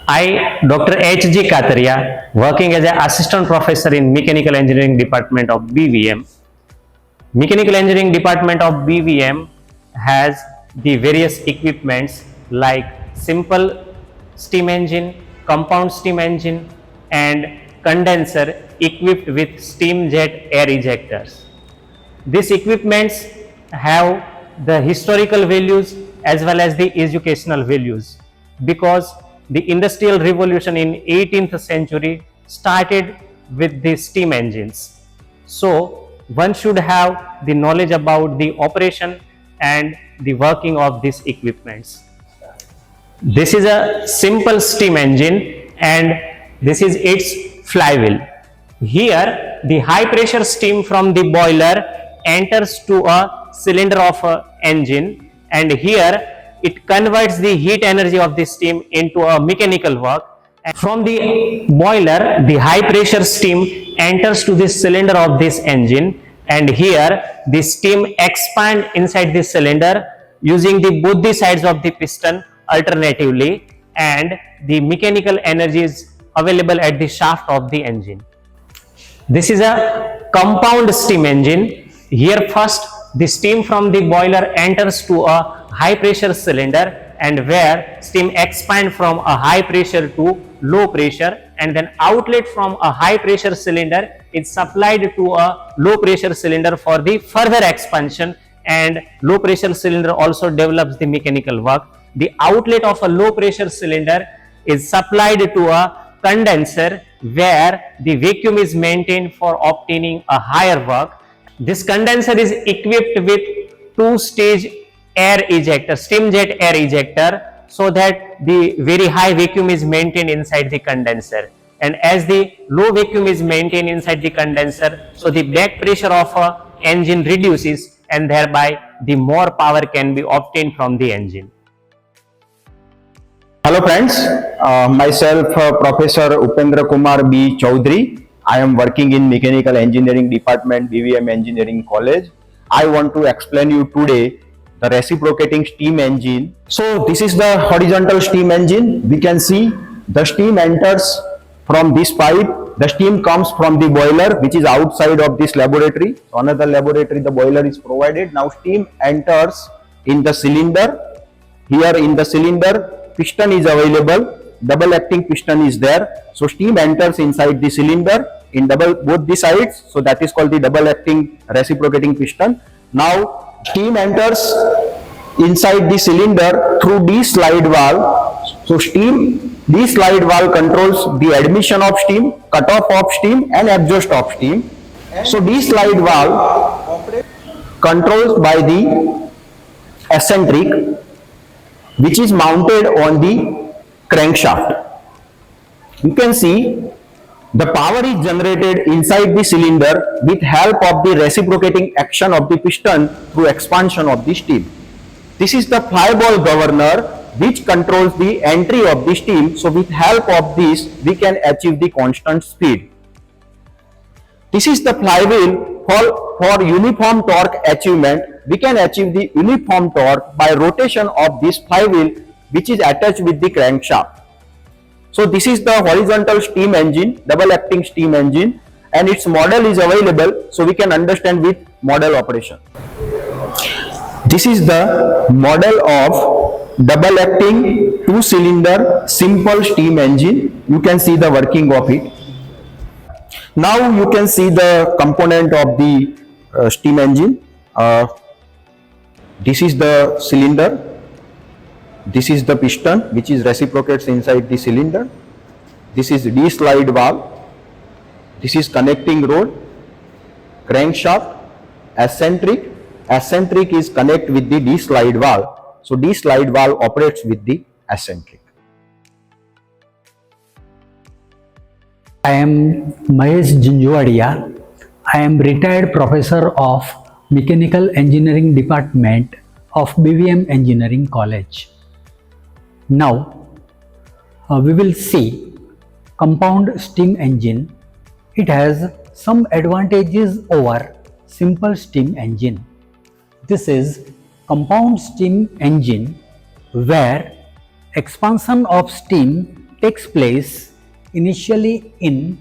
I, Dr. H.G. Kataria, working as an assistant professor in Mechanical Engineering Department of BVM. Mechanical Engineering Department of BVM has the various equipments like simple steam engine, compound steam engine, and condenser equipped with steam jet air ejectors. These equipments have the historical values as well as the educational values, because the industrial revolution in 18th century started with the steam engines. So one should have the knowledge about the operation and the working of these equipments. This is a simple steam engine and this is its flywheel. Here the high pressure steam from the boiler enters to a cylinder of an engine, and here it converts the heat energy of the steam into a mechanical work. And from the boiler the high pressure steam enters to the cylinder of this engine, and here the steam expands inside the cylinder using both the sides of the piston alternatively, and the mechanical energy is available at the shaft of the engine. This is a compound steam engine. Here first the steam from the boiler enters to a high pressure cylinder, and where steam expands from a high pressure to low pressure, and then outlet from a high pressure cylinder is supplied to a low pressure cylinder for the further expansion, and low pressure cylinder also develops the mechanical work. The outlet of a low pressure cylinder is supplied to a condenser where the vacuum is maintained for obtaining a higher work. This condenser is equipped with two-stage air ejector, steam jet air ejector, so that the very high vacuum is maintained inside the condenser. And as the low vacuum is maintained inside the condenser, so the back pressure of a engine reduces, and thereby the more power can be obtained from the engine. Hello friends, myself Professor Upendra Kumar B. Chaudhary. I am working in Mechanical Engineering Department, BVM Engineering College. I want to explain you today the reciprocating steam engine. So this is the horizontal steam engine. We can see the steam enters from this pipe. The steam comes from the boiler, which is outside of this laboratory. So another laboratory, the boiler is provided. Now steam enters in the cylinder. Here in the cylinder, piston is available. Double acting piston is there. So steam enters inside the cylinder in both the sides. So that is called the double acting reciprocating piston. Now steam enters inside the cylinder through D-slide valve. So D-slide valve controls the admission of steam, cutoff of steam, and exhaust of steam. So D-slide valve controls by the eccentric, which is mounted on the crankshaft. You can see the power is generated inside the cylinder with help of the reciprocating action of the piston through expansion of the steam. This is the flyball governor which controls the entry of the steam. So with help of this we can achieve the constant speed. This is the flywheel. For uniform torque achievement, we can achieve the uniform torque by rotation of this flywheel, which is attached with the crankshaft. So this is the horizontal steam engine, double acting steam engine, and its model is available, so we can understand with model operation. This is the model of double acting two-cylinder simple steam engine. You can see the working of it. Now you can see the component of the steam engine. This is the cylinder. This is the piston which is reciprocates inside the cylinder. This is D-slide valve. This is connecting rod, crankshaft, eccentric. Eccentric is connect with the D-slide valve. So D-slide valve operates with the eccentric. I am Mahesh Junjwadia. I am retired professor of Mechanical Engineering Department of BVM Engineering College. Now we will see compound steam engine. It has some advantages over simple steam engine. This is compound steam engine where expansion of steam takes place initially in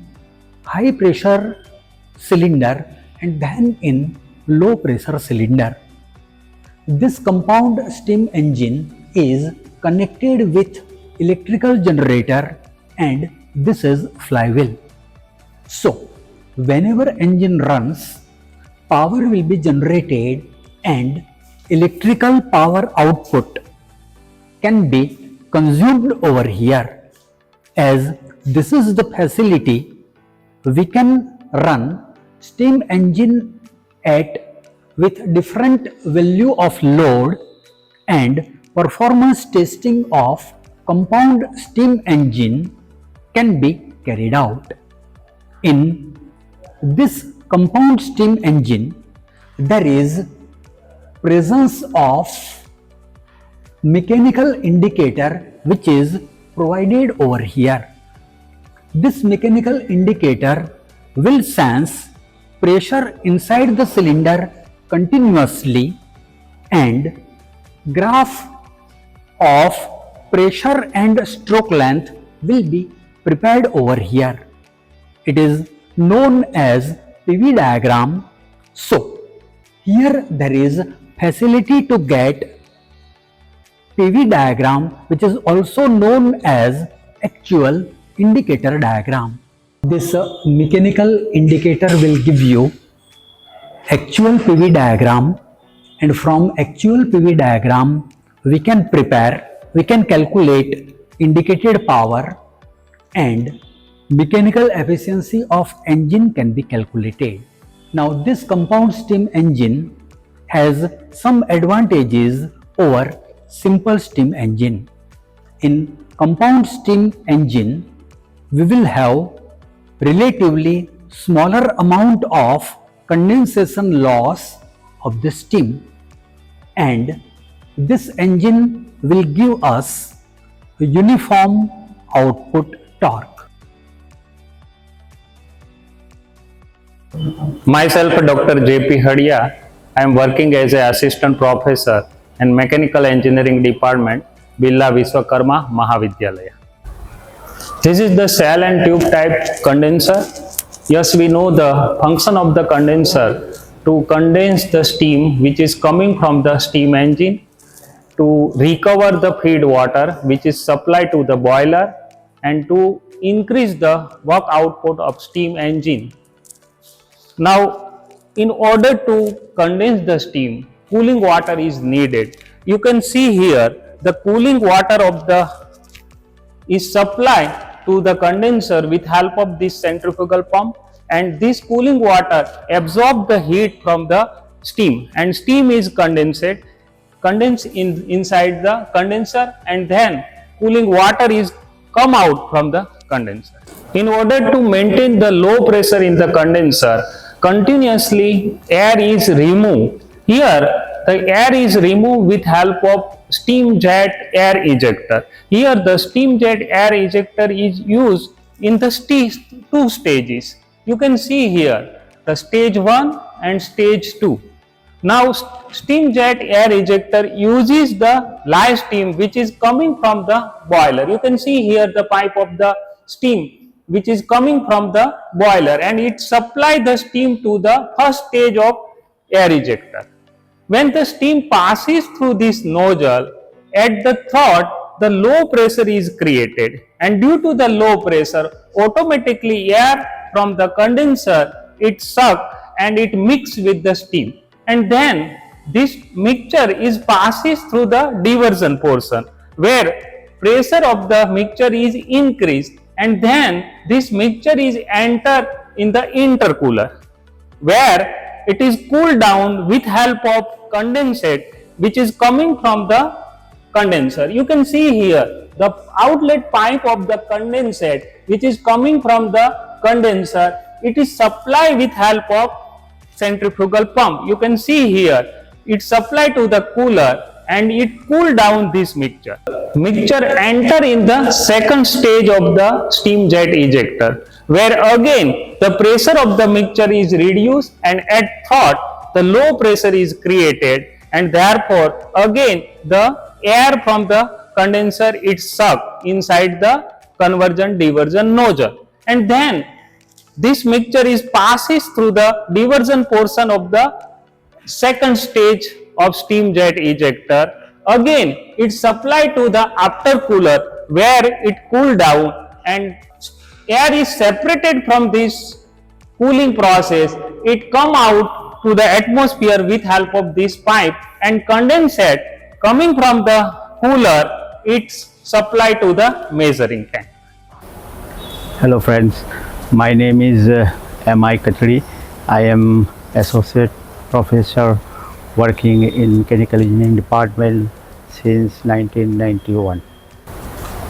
high pressure cylinder and then in low pressure cylinder. This compound steam engine is connected with electrical generator and this is flywheel. So, whenever engine runs, power will be generated and electrical power output can be consumed over here. As this is the facility, we can run steam engine at with different value of load and performance testing of compound steam engine can be carried out. In this compound steam engine, there is presence of mechanical indicator which is provided over here. This mechanical indicator will sense pressure inside the cylinder continuously and graph of pressure and stroke length will be prepared over here. It is known as PV diagram. So, here there is facility to get PV diagram which is also known as actual indicator diagram. This mechanical indicator will give you actual PV diagram, and from actual PV diagram we can calculate indicated power and mechanical efficiency of engine can be calculated. Now this compound steam engine has some advantages over simple steam engine. In compound steam engine, we will have relatively smaller amount of condensation loss of the steam, and this engine will give us a uniform output torque. Myself, Dr. J.P. Hadia, I am working as an assistant professor in Mechanical Engineering Department, Birla Vishwakarma Mahavidyalaya. This is the cell and tube type condenser. Yes, we know the function of the condenser to condense the steam which is coming from the steam engine, to recover the feed water which is supplied to the boiler, and to increase the work output of steam engine. Now, in order to condense the steam, cooling water is needed. You can see here the cooling water is supplied to the condenser with help of this centrifugal pump, and this cooling water absorbs the heat from the steam, and steam is condensed inside the condenser, and then cooling water is come out from the condenser. In order to maintain the low pressure in the condenser, continuously air is removed. Here the air is removed with help of steam jet air ejector. Here the steam jet air ejector is used in the two stages. You can see here the stage 1 and stage 2. Now steam jet air ejector uses the live steam which is coming from the boiler. You can see here the pipe of the steam which is coming from the boiler, and it supplies the steam to the first stage of air ejector. When the steam passes through this nozzle, at the throat the low pressure is created, and due to the low pressure, automatically air from the condenser it sucks and it mixes with the steam, and then this mixture is passes through the diversion portion where pressure of the mixture is increased, and then this mixture is entered in the intercooler where it is cooled down with help of condensate which is coming from the condenser. You can see here the outlet pipe of the condensate which is coming from the condenser. It is supplied with help of centrifugal pump. You can see here it supplied to the cooler and it cool down this mixture. Mixture enter in the second stage of the steam jet ejector where again the pressure of the mixture is reduced and at thought the low pressure is created, and therefore again the air from the condenser is sucked inside the conversion diversion nozzle, and then this mixture is passes through the diversion portion of the second stage of steam jet ejector. Again it's supplied to the after cooler where it cool down and air is separated from this cooling process. It come out to the atmosphere with help of this pipe, and condensate coming from the cooler it's supplied to the measuring tank. Hello friends, my name is M.I. Khatri. I am associate professor working in mechanical engineering department since 1991.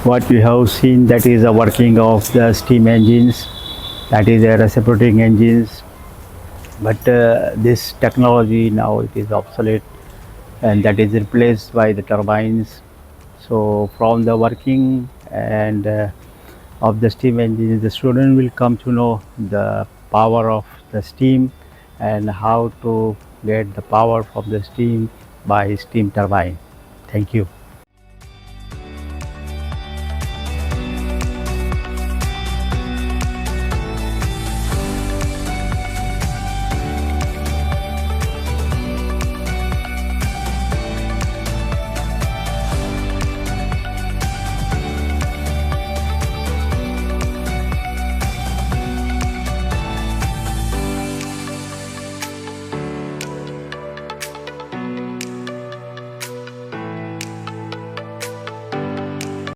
What you have seen, that is the working of the steam engines, that is the reciprocating engines, but this technology now it is obsolete and that is replaced by the turbines. So from the working and of the steam engine, the student will come to know the power of the steam and how to get the power from the steam by steam turbine. Thank you.